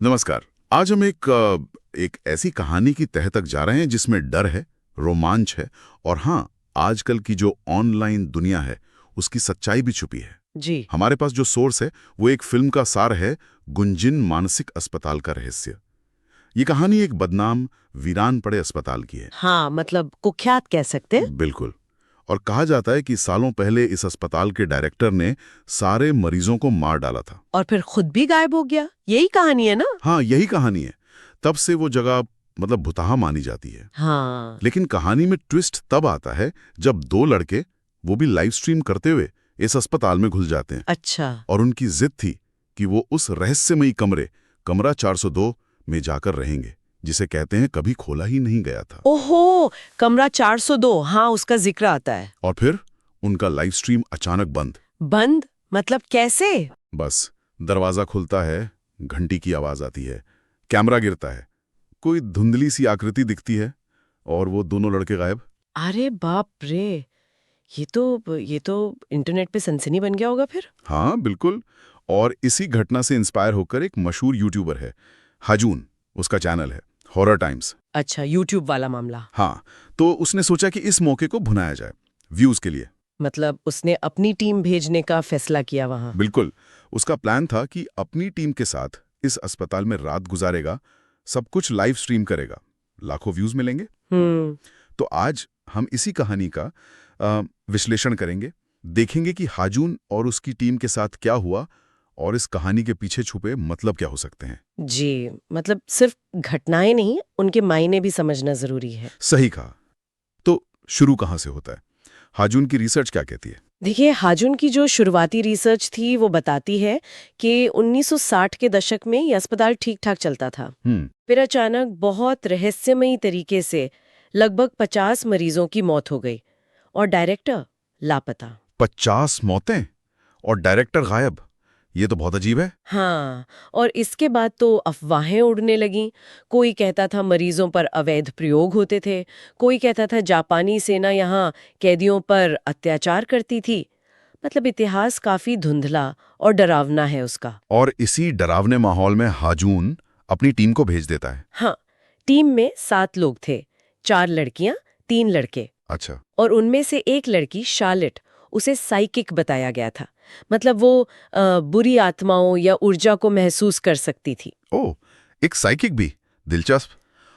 नमस्कार। आज हम एक ऐसी कहानी की तह तक जा रहे हैं जिसमें डर है, रोमांच है और हाँ, आजकल की जो ऑनलाइन दुनिया है उसकी सच्चाई भी छुपी है। जी। हमारे पास जो सोर्स है वो एक फिल्म का सार है, गुंजिन मानसिक अस्पताल का रहस्य। ये कहानी एक बदनाम वीरान पड़े अस्पताल की है। हाँ, मतलब कुख्यात कह सकते हैं। बिल्कुल। और कहा जाता है कि सालों पहले इस अस्पताल के डायरेक्टर ने सारे मरीजों को मार डाला था। और फिर खुद भी गायब हो गया। यही कहानी है ना? हाँ, यही कहानी है। तब से वो जगह मतलब भुतहा मानी जाती है। हाँ। लेकिन कहानी में ट्विस्ट तब आता है जब दो लड़के, वो भी लाइव स्ट्रीम करते हुए, इस अस्पताल में घुस जाते हैं। अच्छा। और उनकी जिद थी कि वो उस रहस्यमयी कमरा 402 में जाकर रहेंगे, जिसे कहते हैं कभी खोला ही नहीं गया था। ओहो, कमरा 402। हाँ, उसका जिक्र आता है। और फिर उनका लाइव स्ट्रीम अचानक बंद। बंद मतलब कैसे? बस दरवाजा खुलता है, घंटी की आवाज आती है, कैमरा गिरता है, कोई धुंधली सी आकृति दिखती है और वो दोनों लड़के गायब। अरे बाप रे, ये तो इंटरनेट पे सनसनी बन गया होगा फिर। हाँ बिल्कुल। और इसी घटना से इंस्पायर होकर एक मशहूर यूट्यूबर है, हाजून, उसका चैनल है हॉरर टाइम्स। अच्छा, यूट्यूब वाला मामला। हाँ, तो उसने सोचा कि इस मौके को भुनाया जाए, व्यूज के लिए। मतलब उसने अपनी टीम भेजने का फैसला किया वहां। बिल्कुल। उसका प्लान था कि अपनी टीम के साथ इस अस्पताल में रात गुजारेगा, सब कुछ लाइव स्ट्रीम करेगा, लाखों व्यूज मिलेंगे। हम्म। तो आज हम इसी कहानी का विश्लेषण करेंगे, देखेंगे कि हाजून और उसकी टीम के साथ क्या हुआ और इस कहानी के पीछे छुपे मतलब क्या हो सकते हैं। जी, मतलब सिर्फ घटनाएं नहीं, उनके मायने भी समझना जरूरी है। सही कहा। तो शुरू कहाँ से होता है? हाजून की रिसर्च क्या कहती है? देखिए, हाजुन की जो शुरुआती रिसर्च थी वो बताती है कि 1960 के दशक में ये अस्पताल ठीक-ठाक चलता था। हम्म। फिर अचानक बहुत रहस्यमयी तरीके से लगभग 50 मरीजों की मौत हो गई और डायरेक्टर लापता। 50 मौतें और डायरेक्टर गायब, ये तो बहुत अजीब है। हाँ, और इसके बाद तो अफवाहें उड़ने लगीं। कोई कहता था मरीजों पर अवैध प्रयोग होते थे, कोई कहता था जापानी सेना यहाँ कैदियों पर अत्याचार करती थी। मतलब इतिहास काफी धुंधला और डरावना है उसका। और इसी डरावने माहौल में हाजून अपनी टीम को भेज देता है। हाँ, टीम में 7 लोग थे, 4 लड़कियां, 3 लड़के। अच्छा। और उनमें से एक लड़की शार्लेट, उसे साइकिक बताया गया था। मतलब वो बुरी आत्माओं या ऊर्जा को महसूस कर सकती थी। ओह, एक साइकिक भी, दिलचस्प।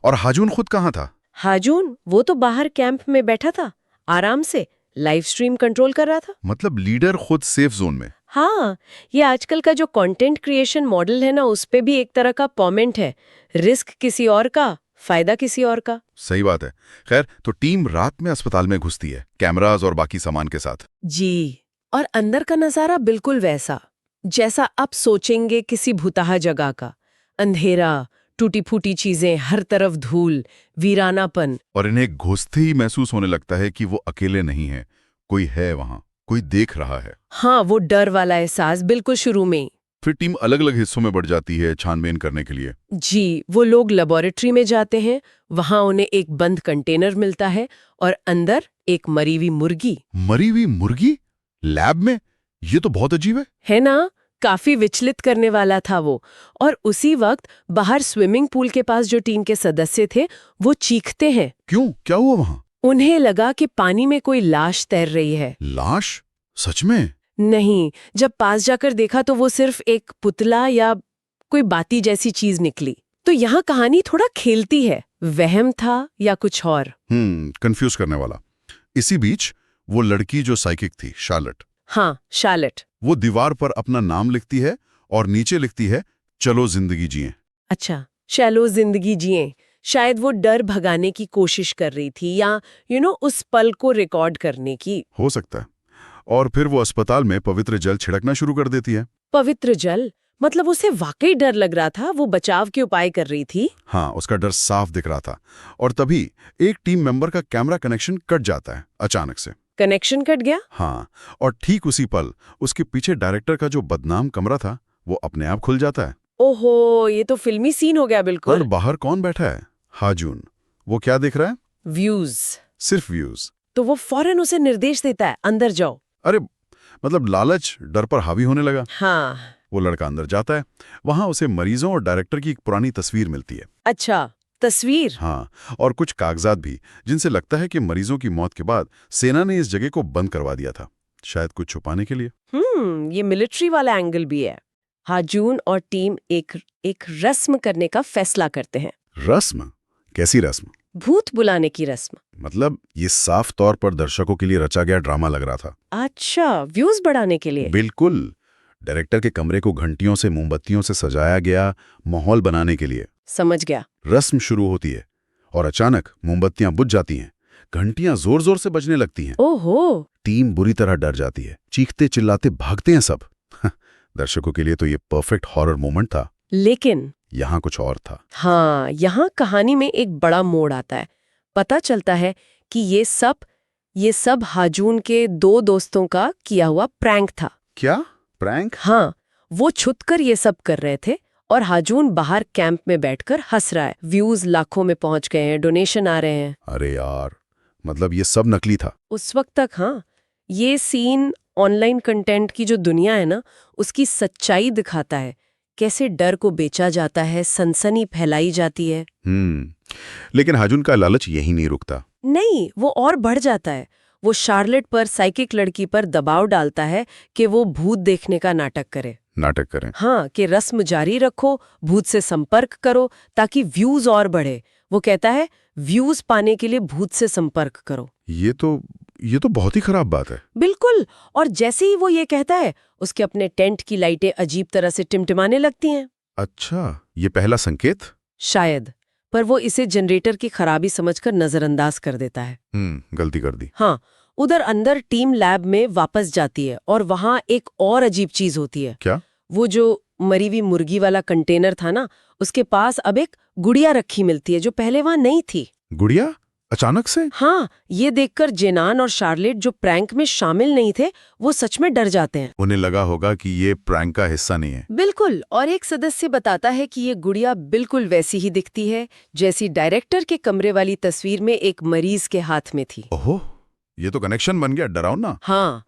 और हाजून खुद कहाँ था? हाजून वो तो बाहर कैंप में बैठा था, आराम से लाइव स्ट्रीम कंट्रोल कर रहा था। मतलब लीडर खुद सेफ जोन में। हाँ, ये आजकल का जो कंटेंट क्रिएशन मॉडल है ना, उस पे भी एक तरह का पॉमेंट है। रिस्क किसी और का, फायदा किसी और का। सही बात है। खैर, तो टीम रात में अस्पताल में घुसती है, कैमरास और बाकी सामान के साथ। जी, और अंदर का नजारा बिल्कुल वैसा जैसा आप सोचेंगे किसी भुतहा जगह का। अंधेरा, टूटी फूटी चीजें, हर तरफ धूल, वीरानापन। और इन्हें घुसते ही महसूस होने लगता है कि वो अकेले नहीं है, कोई है वहां, कोई देख रहा है। हाँ, वो डर वाला एहसास बिल्कुल शुरू में ही। फिर टीम अलग अलग हिस्सों में बढ़ जाती है छानबीन करने के लिए। जी, वो लोग लेबोरेटरी में जाते हैं, वहां उन्हें एक बंद कंटेनर मिलता है और अंदर एक मरी हुई मुर्गी। मरी हुई मुर्गी लैब में? ये तो बहुत अजीब है ना? काफी विचलित करने वाला था वो। और उसी वक्त बाहर स्विमिंग पूल के पास जो टीम के सदस्य थे, वो चीखते हैं। क्यों, क्या हुआ वहां? उन्हें लगा कि पानी में कोई लाश तैर रही है। लाश? सच में? नहीं, जब पास जाकर देखा तो वो सिर्फ एक पुतला या कोई बाती जैसी चीज निकली। तो यहाँ कहानी थोड़ा खेलती है, वहम था या कुछ और। कंफ्यूज करने वाला। इसी बीच वो लड़की जो साइकिक थी, शार्लेट, हाँ, शार्लेट। वो दीवार पर अपना नाम लिखती है और नीचे लिखती है, चलो जिंदगी जिए। अच्छा, शैलो जिंदगी जिए। शायद वो डर भगाने की कोशिश कर रही थी या उस पल को रिकॉर्ड करने की। हो सकता है। और फिर वो अस्पताल में पवित्र जल छिड़कना शुरू कर देती है। पवित्र जल? मतलब उसे वाकई डर लग रहा था, वो बचाव के उपाय कर रही थी। हाँ, उसका डर साफ दिख रहा था। और तभी एक टीम मेंबर का कैमरा कनेक्शन कट जाता है अचानक से। कनेक्शन कट गया? हाँ, और ठीक उसी पल उसके पीछे डायरेक्टर का जो बदनाम कमरा था, वो अपने आप खुल जाता है। ओहो, ये तो फिल्मी सीन हो गया और बिल्कुल। बाहर कौन बैठा है? हाजून। वो क्या देख रहा है? व्यूज। सिर्फ व्यूज। तो वो फौरन उसे निर्देश देता है, अंदर जाओ। अरे, मतलब लालच डर पर हावी होने लगा। हाँ। वो लड़का अंदर जाता है। वहां उसे मरीजों और डायरेक्टर की एक पुरानी तस्वीर मिलती है। अच्छा, तस्वीर। हाँ, और कुछ कागजात भी, जिनसे लगता है कि मरीजों की मौत के बाद सेना ने इस जगह को बंद करवा दिया था, शायद कुछ छुपाने के लिए। ये मिलिट्री वाला एंगल भी है। हाजून और टीम एक रस्म करने का फैसला करते हैं। रस्म? कैसी रस्म? भूत बुलाने की रस्म। मतलब ये साफ तौर पर दर्शकों के लिए रचा गया ड्रामा लग रहा था। अच्छा, व्यूज बढ़ाने के लिए। बिल्कुल। डायरेक्टर के कमरे को घंटियों से, मोमबत्तियों से सजाया गया, माहौल बनाने के लिए। समझ गया। रस्म शुरू होती है और अचानक मोमबत्तियां बुझ जाती हैं, घंटियां जोर जोर से बजने लगती हैं। ओहो। टीम बुरी तरह डर जाती है, चीखते चिल्लाते भागते हैं सब। दर्शकों के लिए तो ये परफेक्ट हॉरर मोमेंट था। लेकिन यहाँ कुछ और था। हाँ, यहाँ कहानी में एक बड़ा मोड़ आता है। पता चलता है कि ये सब हाजून के 2 दोस्तों का किया हुआ प्रैंक था। क्या प्रैंक? हाँ, वो छुपकर ये सब कर रहे थे और हाजून बाहर कैंप में बैठकर हंस रहा है। व्यूज लाखों में पहुंच गए हैं, डोनेशन आ रहे हैं। अरे यार, मतलब ये सब नकली था। उस वक्त तक हाँ, ये सीन ऑनलाइन कंटेंट की जो दुनिया है ना, उसकी सच्चाई दिखाता है। कैसे डर को बेचा जाता है, सनसनी फैलाई जाती है। लेकिन हाजून का लालच यही नहीं रुकता। नहीं, वो और बढ़ जाता है। वो शार्लेट पर, साइकिक लड़की पर दबाव डालता है कि वो भूत देखने का नाटक करे। नाटक करें? हाँ, कि रस्म जारी रखो, भूत से संपर्क करो ताकि व्यूज और बढ़े। वो कहता है व्यूज पाने के लिए भूत से संपर्क करो। ये तो बहुत ही खराब बात है। बिल्कुल। और जैसे ही वो ये कहता है, उसके अपने टेंट की लाइटें अजीब तरह से टिमटिमाने लगती हैं। अच्छा, ये पहला संकेत? शायद, पर वो इसे जनरेटर की खराबी समझकर नजरअंदाज कर देता है। गलती कर दी। हाँ, उधर अंदर टीम लैब में वापस जाती है और वहां एक और अजीब चीज होती है। क्या? वो जो मरी हुई मुर्गी वाला कंटेनर था ना, उसके पास अब एक गुड़िया रखी मिलती है जो पहले वहां नहीं थी। गुड़िया? अचानक से? हाँ, ये देखकर जेनान और शार्लेट, जो प्रैंक में शामिल नहीं थे, वो सच में डर जाते हैं। उन्हें लगा होगा कि ये प्रैंक का हिस्सा नहीं है। बिल्कुल। और एक सदस्य बताता है कि ये गुड़िया बिल्कुल वैसी ही दिखती है जैसी डायरेक्टर के कमरे वाली तस्वीर में एक मरीज के हाथ में थी। ओहो, ये तो कनेक्शन बन गया, डरावना। हाँ,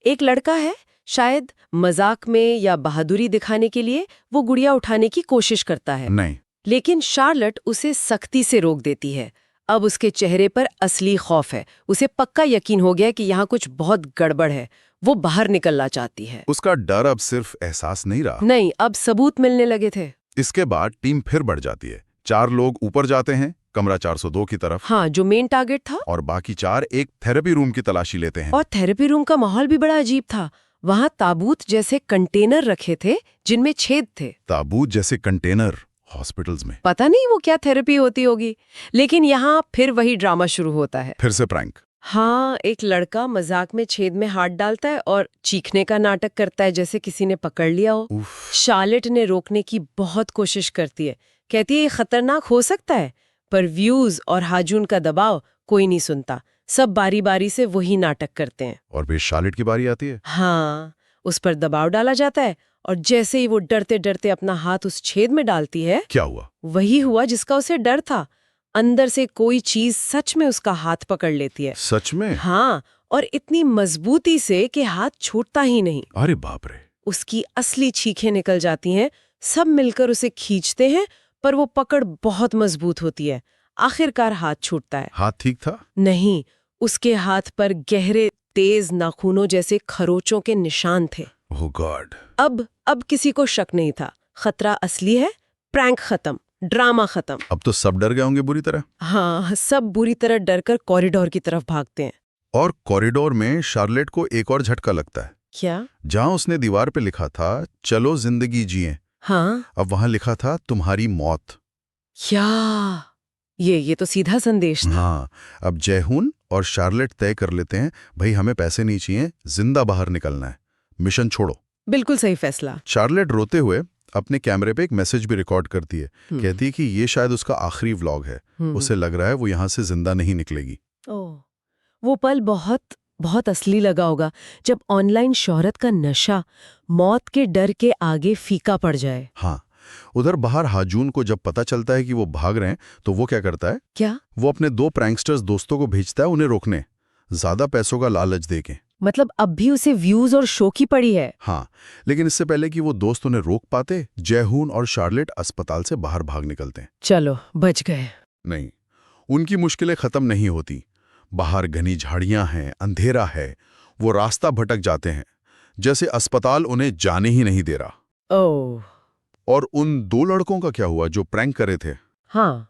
एक लड़का है, शायद मजाक में या बहादुरी दिखाने के लिए वो गुड़िया उठाने की कोशिश करता है। नहीं। लेकिन शार्लेट उसे सख्ती से रोक देती है। अब उसके चेहरे पर असली खौफ है। उसे पक्का यकीन हो गया कि यहाँ कुछ बहुत गड़बड़ है। वो बाहर निकलना चाहती है। उसका डर अब सिर्फ एहसास नहीं रहा। नहीं, अब सबूत मिलने लगे थे। इसके बाद टीम फिर बढ़ जाती है। 4 लोग ऊपर जाते हैं, कमरा 402 की तरफ। हाँ, जो मेन टारगेट था। और बाकी 4 एक थेरेपी रूम की तलाशी लेते हैं। और थेरेपी रूम का माहौल भी बड़ा अजीब था। वहाँ ताबूत जैसे कंटेनर रखे थे जिनमें छेद थे। ताबूत जैसे कंटेनर हॉस्पिटल्स में? पता नहीं वो क्या थेरेपी होती होगी। लेकिन यहाँ फिर वही ड्रामा शुरू होता है। फिर से प्रैंक। हाँ, एक लड़का मजाक में छेद में हाथ डालता है और चीखने का नाटक करता है जैसे किसी ने पकड़ लिया हो। शार्लेट ने रोकने की बहुत कोशिश करती है, कहती है ये खतरनाक हो सकता है, पर व्यूज और हाजून का दबाव कोई नहीं सुनता। सब बारी बारी से वही नाटक करते हैं। और फिर शार्लेट की बारी आती है। हाँ, उस पर दबाव डाला जाता है और जैसे ही वो डरते डरते अपना हाथ उस छेद में डालती है, क्या हुआ? वही हुआ जिसका उसे डर था। अंदर से कोई चीज सच में उसका हाथ पकड़ लेती है। सच में? हाँ, और इतनी मजबूती से कि हाथ छूटता ही नहीं। अरे बाप रे। उसकी असली चीखें निकल जाती हैं। सब मिलकर उसे खींचते हैं, पर वो पकड़ बहुत मजबूत होती है। आखिरकार हाथ छूटता है। हाथ ठीक था? नहीं, उसके हाथ पर गहरे तेज नाखूनों जैसे खरोचों के निशान थे। ओह गॉड। अब किसी को शक नहीं था। खतरा असली है, प्रैंक खत्म, ड्रामा खत्म। अब तो सब डर गए होंगे बुरी तरह। हाँ, सब बुरी तरह डरकर कॉरिडोर की तरफ भागते हैं। और कॉरिडोर में शार्लेट को एक और झटका लगता है। क्या? जहां उसने दीवार पे लिखा था चलो जिंदगी जिए, हाँ, अब वहां लिखा था तुम्हारी मौत। क्या? ये तो सीधा संदेश था। हाँ, अब जयहून और शार्लेट तय कर लेते हैं, भाई हमें पैसे नहीं चाहिए, जिंदा बाहर निकलना है, मिशन छोड़ो। बिल्कुल सही फैसला। शार्लेट रोते हुए अपने कैमरे पे एक मैसेज भी रिकॉर्ड करती है। कहती है कि ये शायद उसका आखिरी व्लॉग है। उसे लग रहा है वो यहाँ से जिंदा नहीं निकलेगी। ओह, वो पल बहुत बहुत असली लगा होगा, जब ऑनलाइन शोहरत का नशा मौत के डर के आगे फीका पड़ जाए। हाँ, उधर बाहर हाजून को जब पता चलता है कि वो भाग रहे हैं, तो वो क्या करता है? क्या? वो अपने 2 प्रैंकस्टर्स दोस्तों को भेजता है उन्हें रोकने, ज्यादा पैसों का लालच देके। मतलब अब भी उसे व्यूज और शो की पड़ी है। हाँ, लेकिन इससे पहले कि वो दोस्त उन्हें रोक पाते, जयहून और शार्लेट अस्पताल से बाहर भाग निकलते हैं। चलो बच गए। नहीं, उनकी मुश्किलें खत्म नहीं होती। बाहर घनी झाड़ियां हैं, अंधेरा है, वो रास्ता भटक जाते हैं, जैसे अस्पताल उन्हें जाने ही नहीं दे रहा। ओह। और उन 2 लड़कों का क्या हुआ जो प्रैंक करे थे? हाँ,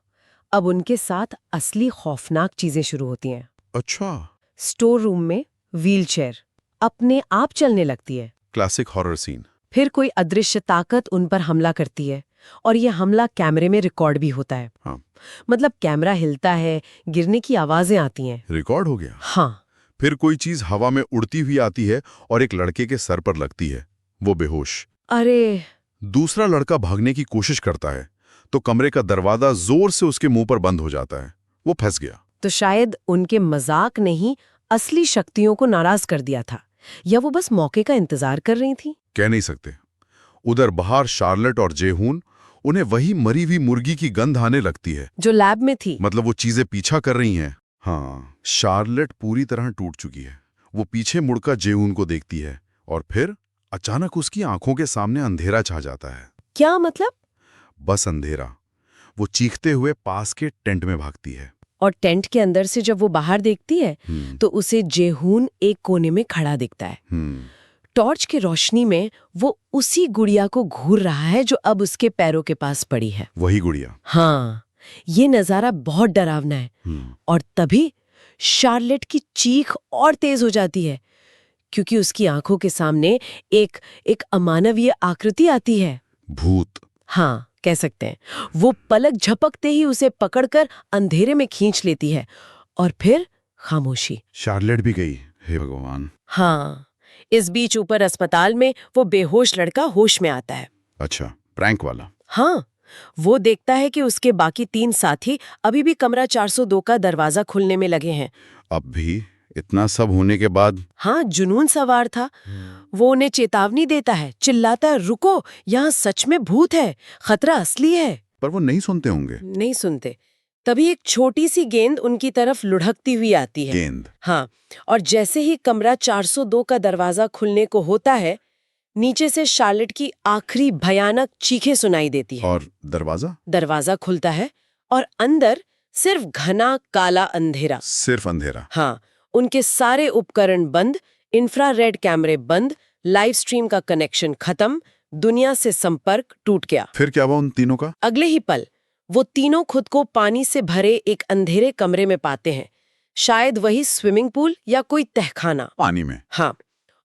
अब उनके साथ असली खौफनाक चीजें शुरू होती हैं। अच्छा, स्टोर रूम में व्हीलचेयर अपने आप चलने लगती है। Classic horror scene. फिर कोई अदृश्य ताकत उन पर हमला करती है और ये हमला कैमरे में रिकॉर्ड भी होता है। हाँ, मतलब कैमरा हिलता है, गिरने की आवाजें आती हैं। रिकॉर्ड हो गया। हाँ। फिर कोई चीज हवा में उड़ती हुई आती है और एक लड़के के सर पर लगती है। वो बेहोश। अरे। दूसरा लड़का भागने की कोशिश करता है तो कमरे का दरवाजा जोर से उसके मुंह पर बंद हो जाता है। वो फंस गया। तो शायद उनके मजाक ने ही असली शक्तियों को नाराज कर दिया था, या वो बस मौके का इंतजार कर रही थी। कह नहीं सकते। उधर बाहर शार्लेट और जेहून, उन्हें वही मरी हुई मुर्गी की गंध आने लगती है जो लैब में थी। मतलब वो चीजें पीछा कर रही हैं। हाँ, शार्लेट पूरी तरह टूट चुकी है। वो पीछे मुड़कर जेहून को देखती है और फिर अचानक उसकी आंखों के सामने अंधेरा छा जाता है। क्या मतलब? बस अंधेरा। वो चीखते हुए पास के टेंट में भागती है। और टेंट के अंदर से जब वो बाहर देखती है तो उसे जेहून एक कोने में खड़ा दिखता है। टॉर्च की रोशनी में वो उसी गुड़िया को घूर रहा है जो अब उसके पैरों के पास पड़ी है। वही गुड़िया। हाँ, ये नजारा बहुत डरावना है। और तभी शार्लेट की चीख और तेज हो जाती है क्योंकि उसकी आंखों के सामने एक अमानवीय आकृति आती है। भूत। हाँ, कह सकते हैं। वो पलक झपकते ही उसे पकड़कर अंधेरे में खींच लेती है और फिर खामोशी। शार्लेट भी गई। हे भगवान। हाँ, इस बीच ऊपर अस्पताल में वो बेहोश लड़का होश में आता है। अच्छा, प्रैंक वाला। हाँ, वो देखता है कि उसके बाकी 3 साथी अभी भी कमरा 402 का दरवाजा खुलने में लगे हैं। अब भी इतना सब होने के बाद? हाँ, जुनून सवार था। वो उन्हें चेतावनी देता है, चिल्लाता है, रुको, यहाँ सच में भूत है, खतरा असली है। पर वो नहीं सुनते होंगे। नहीं सुनते। तभी एक छोटी सी गेंद उनकी तरफ लुढ़कती हुई आती है। गेंद? हाँ, और जैसे ही कमरा 402 का दरवाजा खुलने को होता है, नीचे से शार्लेट की आखिरी भयानक चीखें सुनाई देती है। और दरवाजा खुलता है और अंदर सिर्फ घना काला अंधेरा। सिर्फ अंधेरा? हाँ, उनके सारे उपकरण बंद, इंफ्रारेड कैमरे बंद, लाइव स्ट्रीम का कनेक्शन खत्म, दुनिया से संपर्क टूट गया। फिर क्या हुआ उन तीनों का? अगले ही पल वो तीनों खुद को पानी से भरे एक अंधेरे कमरे में पाते हैं। शायद वही स्विमिंग पूल या कोई तहखाना। पानी में? हाँ,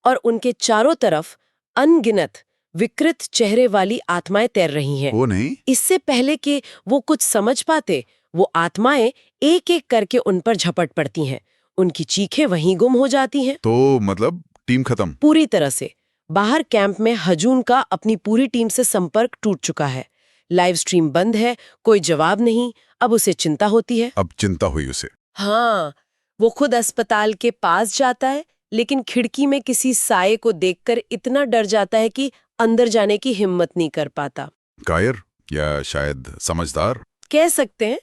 और उनके चारों तरफ अनगिनत विकृत चेहरे वाली आत्माएं तैर रही हैं। वो नहीं? इससे पहले कि वो कुछ समझ पाते, वो आत्माएं एक एक करके उन पर झपट पड़ती हैं। उनकी चीखें वहीं गुम हो जाती हैं। तो मतलब टीम खत्म? पूरी तरह से। बाहर कैंप में हजून का अपनी पूरी टीम से संपर्क टूट चुका है। लाइव स्ट्रीम बंद है, कोई जवाब नहीं। अब उसे चिंता होती है। अब चिंता हुई उसे? हाँ, वो खुद अस्पताल के पास जाता है, लेकिन खिड़की में किसी साये को देखकर इतना डर जाता है कि अंदर जाने की हिम्मत नहीं कर पाता। कायर या शायद समझदार कह सकते हैं।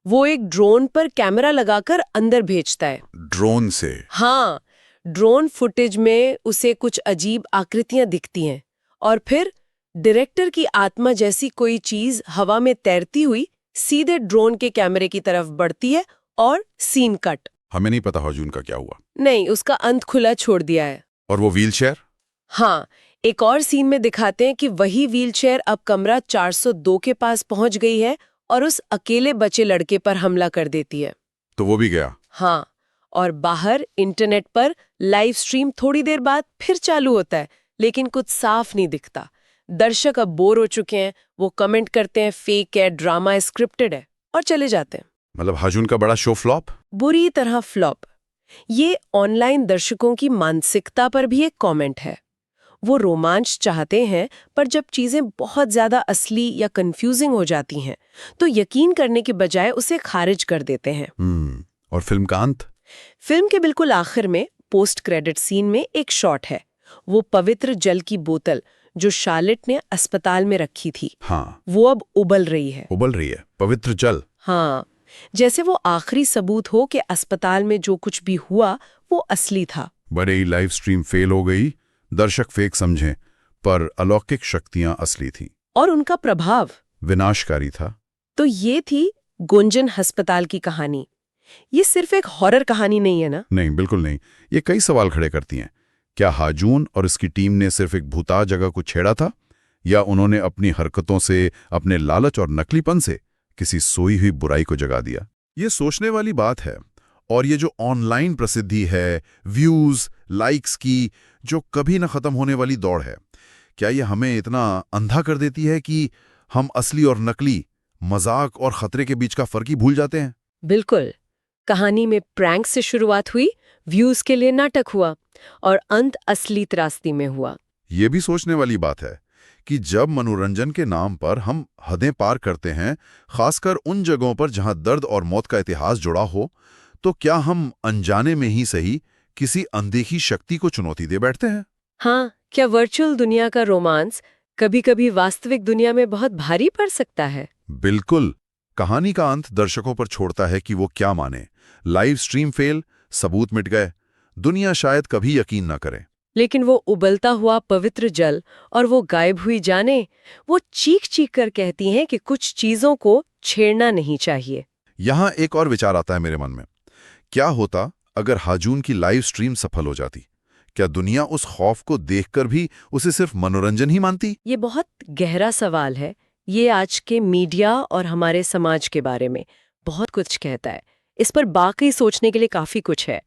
वो एक ड्रोन पर कैमरा लगाकर अंदर भेजता है। ड्रोन से? हाँ, ड्रोन फुटेज में उसे कुछ अजीब आकृतियां दिखती हैं और फिर डायरेक्टर की आत्मा जैसी कोई चीज हवा में तैरती हुई सीधे ड्रोन के कैमरे की तरफ बढ़ती है और सीन कट। हमें नहीं पता हजून का क्या हुआ। नहीं, उसका अंत खुला छोड़ दिया है। और वो व्हीलचेयर? हाँ, एक और सीन में दिखाते हैं कि वही व्हीलचेयर अब कमरा 402 के पास पहुंच गई है और उस अकेले बचे लड़के पर हमला कर देती है। तो वो भी गया? हाँ, और बाहर इंटरनेट पर लाइव स्ट्रीम थोड़ी देर बाद फिर चालू होता है, लेकिन कुछ साफ नहीं दिखता। दर्शक अब बोर हो चुके हैं। वो कमेंट करते हैं फेक है, ड्रामा है, स्क्रिप्टेड है, और चले जाते हैं। मतलब हजून का बड़ा शो फ्लॉप? बुरी तरह फ्लॉप। ये ऑनलाइन दर्शकों की मानसिकता पर भी एक कमेंट है। वो रोमांच चाहते हैं, पर जब चीजें बहुत ज्यादा असली या कंफ्यूजिंग हो जाती हैं, तो यकीन करने के बजाय उसे खारिज कर देते हैं। और फिल्म का अंत? फिल्म के बिल्कुल आखिर में पोस्ट क्रेडिट सीन में एक शॉट है। वो पवित्र जल की बोतल जो शार्लेट ने अस्पताल में रखी थी, हाँ, वो अब उबल रही है। उबल रही है? पवित्र जल? हाँ, जैसे वो आखिरी सबूत हो कि अस्पताल में जो कुछ भी हुआ वो असली था। बड़े ही लाइव स्ट्रीम फेल हो गई, दर्शक फेक समझें, पर अलौकिक शक्तियां असली थीं। और उनका प्रभाव विनाशकारी था। तो ये थी गुंजन अस्पताल की कहानी। ये सिर्फ एक हॉरर कहानी नहीं है ना? नहीं, बिल्कुल नहीं। ये कई सवाल खड़े करती हैं। क्या हाजून और इसकी टीम ने सिर्फ एक भूता जगह को छेड़ा था, या उन्होंने अपनी हरकतों से, अपने लालच और नकलीपन से किसी सोई हुई बुराई को जगा दिया? ये सोचने वाली बात है। और ये जो ऑनलाइन प्रसिद्धि है, व्यूज, लाइक्स की जो कभी न खत्म होने वाली दौड़ है, क्या ये हमें इतना अंधा कर देती है कि हम असली और नकली, मजाक और खतरे के बीच का फर्क ही भूल जाते हैं? बिल्कुल। कहानी में प्रैंक से शुरुआत हुई, व्यूज के लिए नाटक हुआ और अंत असली त्रासदी में हुआ। ये भी सोचने वाली बात है कि जब मनोरंजन के नाम पर हम हदें पार करते हैं, खासकर उन जगहों पर जहां दर्द और मौत का इतिहास जुड़ा हो, तो क्या हम अनजाने में ही सही किसी अनदेखी शक्ति को चुनौती दे बैठते हैं? हाँ, क्या वर्चुअल दुनिया का रोमांस कभी-कभी वास्तविक दुनिया में बहुत भारी पड़ सकता है? बिल्कुल। कहानी का अंत दर्शकों पर छोड़ता है कि वो क्या माने। लाइव स्ट्रीम फेल, सबूत मिट गए, दुनिया शायद कभी यकीन न करे। लेकिन वो उबलता हुआ पवित्र जल और वो गायब हुई जाने, वो चीख-चीख कर कहती हैं कि कुछ चीजों को छेड़ना नहीं चाहिए। यहां एक और विचार आता है मेरे मन में। क्या होता अगर हाजून की लाइव स्ट्रीम सफल हो जाती? क्या दुनिया उस खौफ को देखकर भी उसे सिर्फ मनोरंजन ही मानती? ये बहुत गहरा सवाल है। ये आज के मीडिया और हमारे समाज के बारे में बहुत कुछ कहता है। इस पर बाकी सोचने के लिए काफी कुछ है।